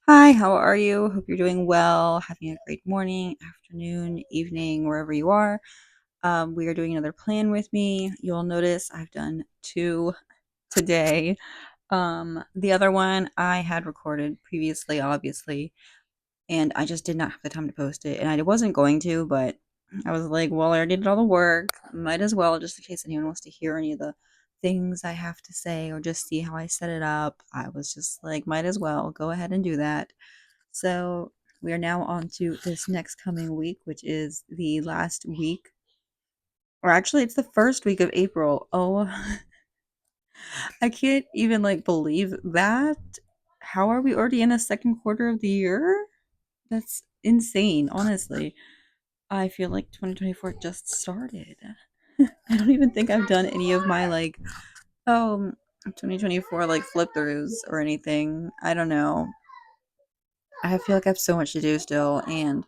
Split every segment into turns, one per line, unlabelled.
Hi, how are you? Hope you're doing well, having a great morning, afternoon, evening, wherever you are. We are doing another plan with me. You'll notice I've done two today. The other one I had recorded previously, obviously, and I just did not have the time to post it. And I wasn't going to, but I was like, well, I already did all the work. Might as well, just in case anyone wants to hear any of the things I have to say or just see how I set it up. I was just like, might as well go ahead and do that. So we are now on to this next coming week, which is the last week, or actually, it's the first week of April. Oh, I can't even believe that. How are we already in the second quarter of the year? That's insane, honestly. I feel like 2024 just started. I don't even think I've done any of my 2024 flip throughs or anything. I don't know. I feel like I have so much to do still and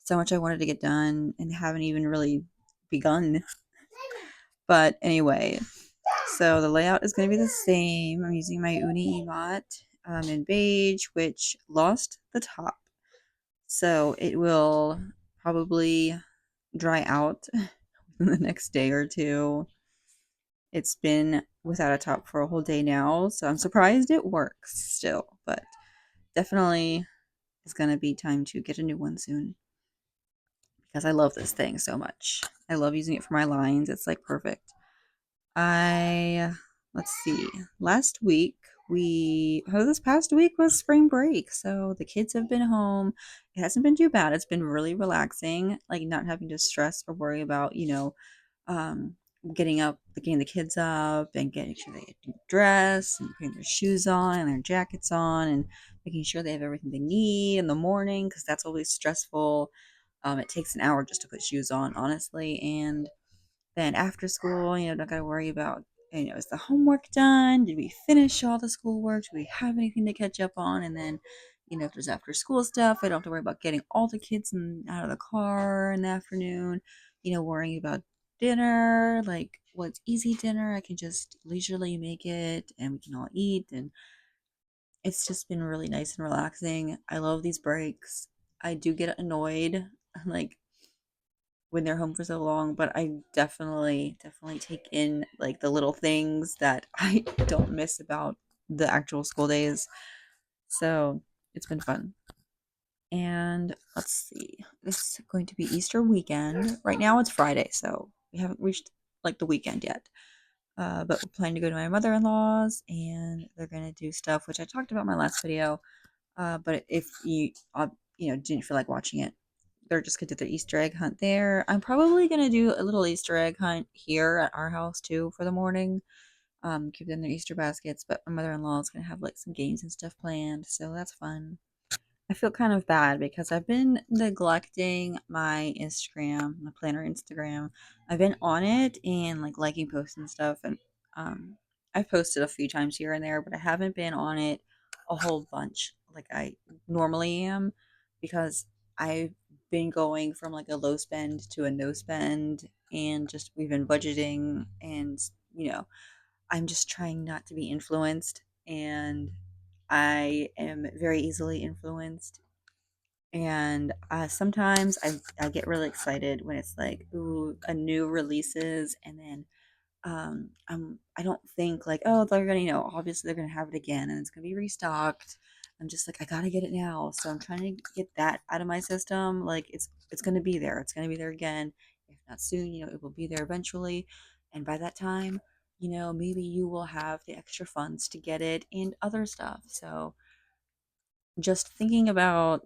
so much I wanted to get done and haven't even really begun. But anyway, so the layout is going to be the same. I'm using my uni emott in beige, which lost the top. So it will probably dry out in the next day or two. It's been without a top for a whole day now, so I'm surprised it works still, but definitely is going to be time to get a new one soon. Because I love this thing so much. I love using it for my lines. It's like perfect. I let's see. Last week this past week was spring break. So the kids have been home. It hasn't been too bad. It's been really relaxing, like not having to stress or worry about, um getting the kids up and getting sure they get dressed and putting their shoes on and their jackets on and making sure they have everything they need in the morning because that's always stressful. It takes an hour just to put shoes on, honestly. And then after school, don't got to worry about, is the homework done? Did we finish all the schoolwork? Do we have anything to catch up on? And then, if there's after school stuff, I don't have to worry about getting all the kids out of the car in the afternoon, worrying about dinner, like what's easy dinner. I can just leisurely make it and we can all eat. And it's just been really nice and relaxing. I love these breaks. I do get annoyed, like when they're home for so long, but I definitely take in like the little things that I don't miss about the actual school days. So it's been fun. And let's see, this is going to be Easter weekend. Right now it's Friday, so we haven't reached like the weekend yet. But we're planning to go to my mother-in-law's and they're gonna do stuff which I talked about in my last video. But if you didn't feel like watching it, they're just gonna do their Easter egg hunt there. I'm probably gonna do a little Easter egg hunt here at our house too for the morning. Give them their Easter baskets, but my mother-in-law is gonna have like some games and stuff planned, so that's fun. I feel kind of bad because I've been neglecting my Instagram, my planner Instagram. I've been on it and like liking posts and stuff, and um, I've posted a few times here and there, but I haven't been on it a whole bunch like I normally am because I've been going from like a low spend to a no spend, and just we've been budgeting, and you know, I'm just trying not to be influenced, and I am very easily influenced. And sometimes I get really excited when it's like, ooh, a new releases, and then I don't think like, oh, they're gonna, obviously they're gonna have it again and it's gonna be restocked. I'm just like, I gotta get it now. So I'm trying to get that out of my system. Like it's gonna be there. It's gonna be there again. If not soon, it will be there eventually. And by that time, maybe you will have the extra funds to get it and other stuff. So just thinking about,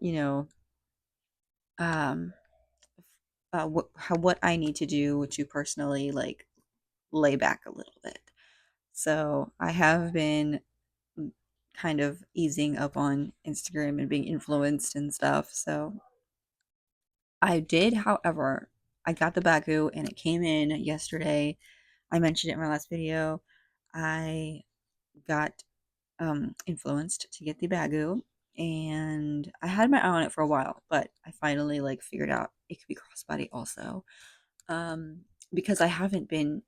um what I need to do to personally like lay back a little bit. So I have been kind of easing up on Instagram and being influenced and stuff. So I did, however, I got the Bagu and it came in yesterday. I mentioned it in my last video. I got influenced to get the Bagu, and I had my eye on it for a while, but I finally like figured out it could be crossbody also. Because I haven't been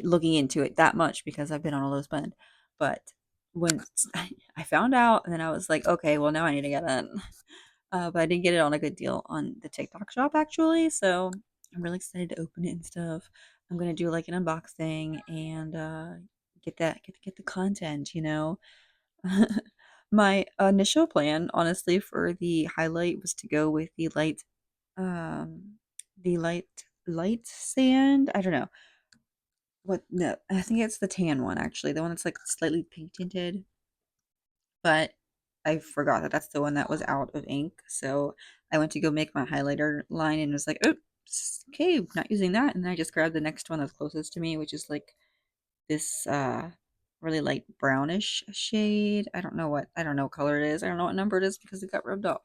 looking into it that much because I've been on a low spend. But when I found out, and then I was like, okay, well now I need to get it. But I did get it on a good deal on the TikTok shop actually, so I'm really excited to open it and stuff. I'm gonna do like an unboxing and get the content, you know. My initial plan, honestly, for the highlight was to go with um, the light sand. I don't know what. No, I think it's the tan one actually, the one that's like slightly pink tinted. But I forgot that that's the one that was out of ink. So I went to go make my highlighter line and was like, oops, okay, not using that. And then I just grabbed the next one that's closest to me, which is like this really light brownish shade. I don't know what color it is. I don't know what number it is because it got rubbed off.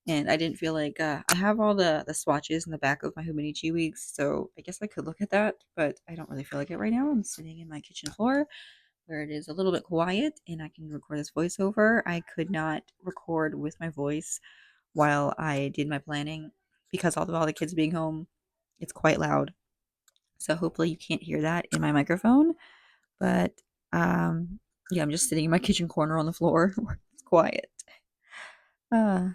And I didn't feel like I have all the swatches in the back of my hobonichi wigs, so I guess I could look at that, but I don't really feel like it right now. I'm sitting in my kitchen floor where it is a little bit quiet and I can record this voiceover. I could not record with my voice while I did my planning because all the kids being home, it's quite loud. So hopefully you can't hear that in my microphone. But yeah, I'm just sitting in my kitchen corner on the floor where it's quiet.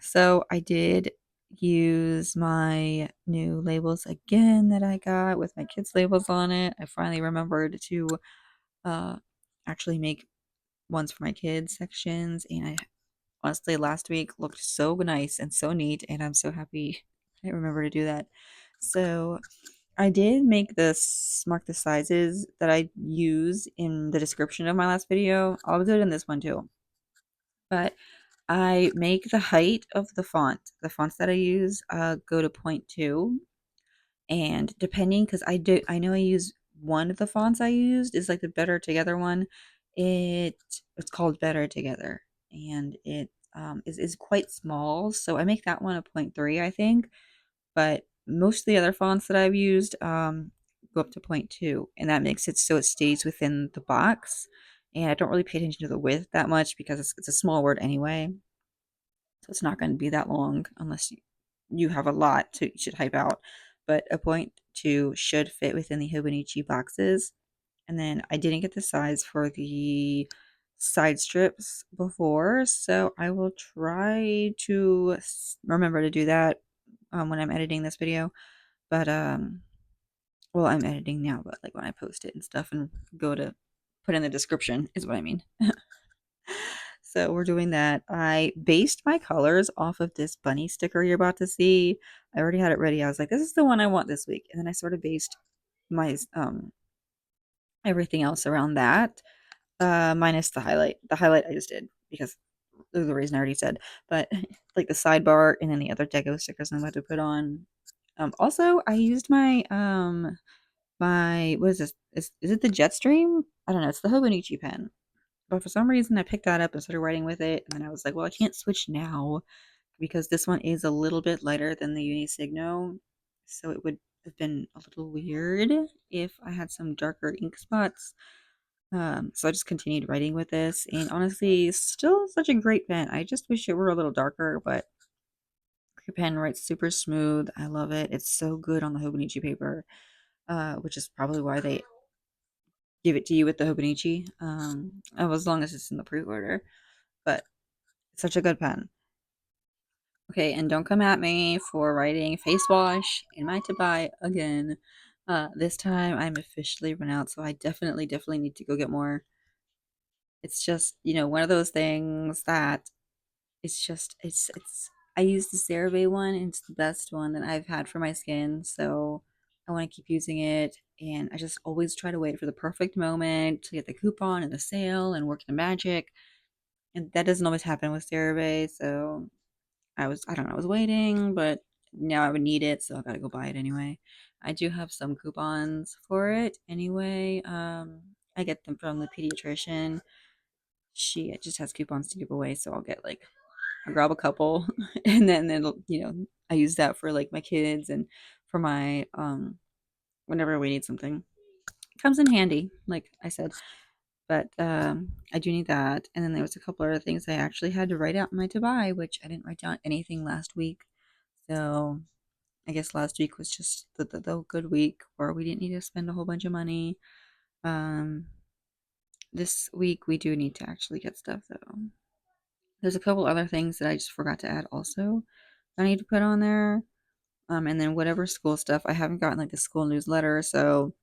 So I did use my new labels again that I got with my kids' labels on it. I finally remembered to uh, actually make ones for my kids sections, and I honestly last week looked so nice and so neat, and I'm so happy I remember to do that. So I did make this mark the sizes that I use in the description of my last video. I'll do it in this one too. But I make the height of the font. The fonts that I use go to point 0.2, and depending, because I know I use one of the fonts I used is like the Better Together one. It's called Better Together, and it is quite small. So I make that one a point 0.3, I think. But most of the other fonts that I've used go up to point 0.2, and that makes it so it stays within the box. And I don't really pay attention to the width that much because it's a small word anyway. So it's not going to be that long unless you have a lot to you should type out. But a point 0.2 should fit within the Hobonichi boxes. And then I didn't get the size for the side strips before, so I will try to remember to do that when I'm editing this video. But well, I'm editing now, but like when I post it and stuff and go to put in the description is what I mean. So we're doing that. I based my colors off of this bunny sticker you're about to see. I already had it ready. I was like, this is the one I want this week. And then I sort of based my everything else around that. Minus the highlight. The highlight I just did because of the reason I already said. But like the sidebar and then the other deco stickers I'm about to put on. Also I used my what is this? Is it the Jetstream? I don't know. It's the Hobonichi pen. But for some reason, I picked that up and started writing with it. And then I was like, well, I can't switch now because this one is a little bit lighter than the Unisigno. So it would have been a little weird if I had some darker ink spots. So I just continued writing with this. And honestly, still such a great pen. I just wish it were a little darker, but your pen writes super smooth. I love it. It's so good on the Hobonichi paper, which is probably why they give it to you with the Hobonichi, as long as it's in the pre-order. But it's such a good pen. Okay, and don't come at me for writing face wash in my to buy again. This time I'm officially run out, so I definitely need to go get more. It's just, one of those things that it's I use the CeraVe one, and it's the best one that I've had for my skin, so I want to keep using it, and I just always try to wait for the perfect moment to get the coupon and the sale and work the magic, and that doesn't always happen with CeraVe, so I don't know, I was waiting, but now I would need it, so I gotta go buy it anyway. I do have some coupons for it anyway. I get them from the pediatrician. She just has coupons to give away, so I'll grab a couple and then I use that for like my kids and for my whenever we need something. It comes in handy, like I said. But I do need that. And then there was a couple other things I actually had to write out in my to buy, which I didn't write down anything last week. So I guess last week was just the good week where we didn't need to spend a whole bunch of money. Um, this week we do need to actually get stuff though. There's a couple other things that I just forgot to add also that I need to put on there. And then whatever school stuff, I haven't gotten like the school newsletter, so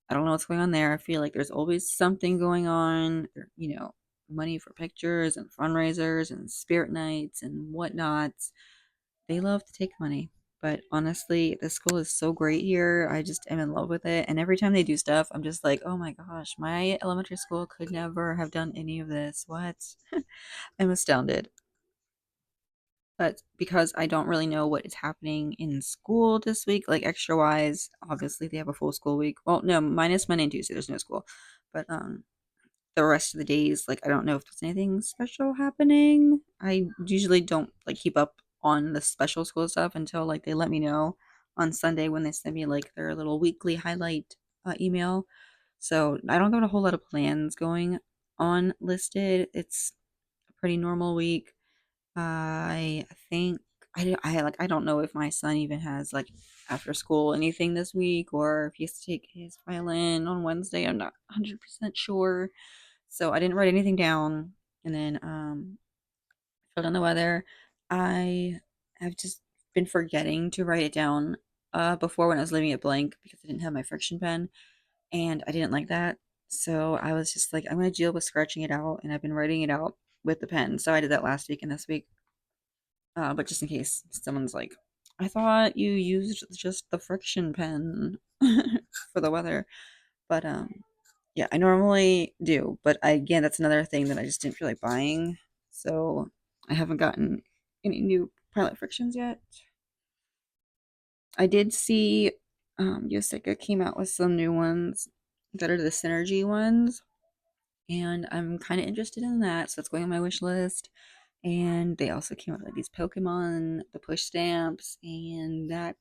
I don't know what's going on there. I feel like there's always something going on, money for pictures and fundraisers and spirit nights and whatnots. They love to take money. But honestly, the school is so great here. I just am in love with it. And every time they do stuff, I'm just like, oh my gosh, my elementary school could never have done any of this. What? I'm astounded. But because I don't really know what is happening in school this week, like extra wise, obviously they have a full school week. Well, no, minus Monday and Tuesday, there's no school. But the rest of the days, like I don't know if there's anything special happening. I usually don't like keep up on the special school stuff until like they let me know on Sunday when they send me like their little weekly highlight email. So I don't got a whole lot of plans going on listed. It's a pretty normal week. I think I don't know if my son even has like after school anything this week or if he has to take his violin on Wednesday. I'm not 100% sure. So I didn't write anything down. And then filled in the weather. I have just been forgetting to write it down before when I was leaving it blank because I didn't have my friction pen and I didn't like that. So I was just like, I'm gonna deal with scratching it out, and I've been writing it out with the pen. So I did that last week and this week. But just in case someone's like, I thought you used just the friction pen for the weather. But yeah, I normally do. But again, that's another thing that I just didn't feel like buying. So I haven't gotten any new pilot frictions yet. I did see Yosika came out with some new ones that are the synergy ones. And I'm kind of interested in that. So it's going on my wish list. And they also came out with like these Pokemon, the push stamps, and that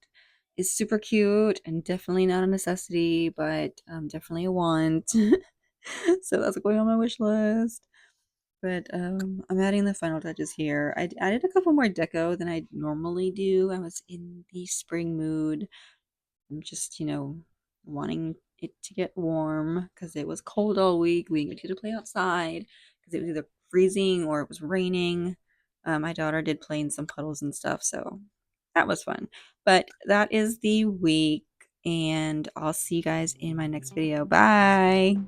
is super cute and definitely not a necessity, but definitely a want. So that's going on my wish list. But I'm adding the final touches here. I added a couple more deco than I normally do. I was in the spring mood. I'm just, wanting it to get warm because it was cold all week. We didn't get to play outside because it was either freezing or it was raining. My daughter did play in some puddles and stuff, so that was fun. But that is the week, and I'll see you guys in my next video. Bye.